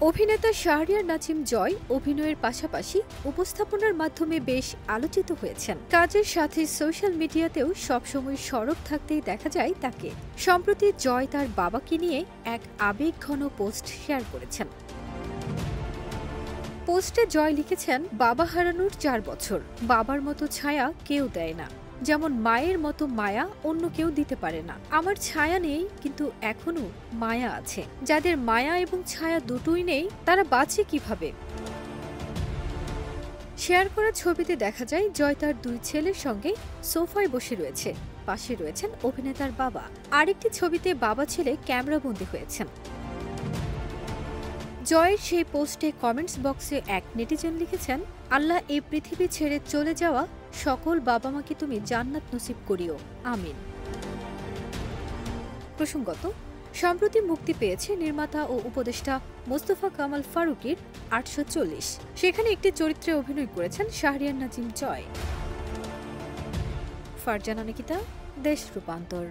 অভিনেতা শাহরিয়ার নাজিম জয় অভিনয়ের পাশাপাশি উপস্থাপনার মাধ্যমে বেশ আলোচিত হয়েছেন। কাজের সাথে সোশ্যাল মিডিয়াতেও সবসময় সরব থাকতেই দেখা যায় তাকে। সম্প্রতি জয় তার বাবাকে নিয়ে এক আবেগঘন পোস্ট শেয়ার করেছেন। পোস্টে জয় লিখেছেন, বাবা হারানোর 4 বছর, বাবার মতো ছায়া কেউ দেয় না, যেমন মায়ের মতো মায়া অন্য কেউ দিতে পারে না। আমার ছায়া নেই, কিন্তু এখনো মায়া আছে। যাদের মায়া এবং ছায়া দুটোই নেই তারা বাঁচে কিভাবে? শেয়ার করা ছবিতে দেখা যায় জয় তার 2 ছেলের সঙ্গে সোফায় বসে রয়েছে, পাশে রয়েছেন অভিনেতার বাবা। আরেকটি ছবিতে বাবা ছেলে ক্যামেরাবন্দী হয়েছেন। জয়ের সেই পোস্টে কমেন্টস বক্সে এক নেটিজেন লিখেছেন, আল্লাহ এই পৃথিবী ছেড়ে চলে যাওয়া সকল বাবা মাকে তুমি জান্নাত নসিব করিও, আমিন। প্রসঙ্গত, সম্প্রতি মুক্তি পেয়েছে নির্মাতা ও উপদেষ্টা মোস্তফা কামাল ফারুকীর 840। সেখানে একটি চরিত্রে অভিনয় করেছেন শাহরিয়ার নাজিম জয়। ফারজানা নিকিতা, দেশ রূপান্তর।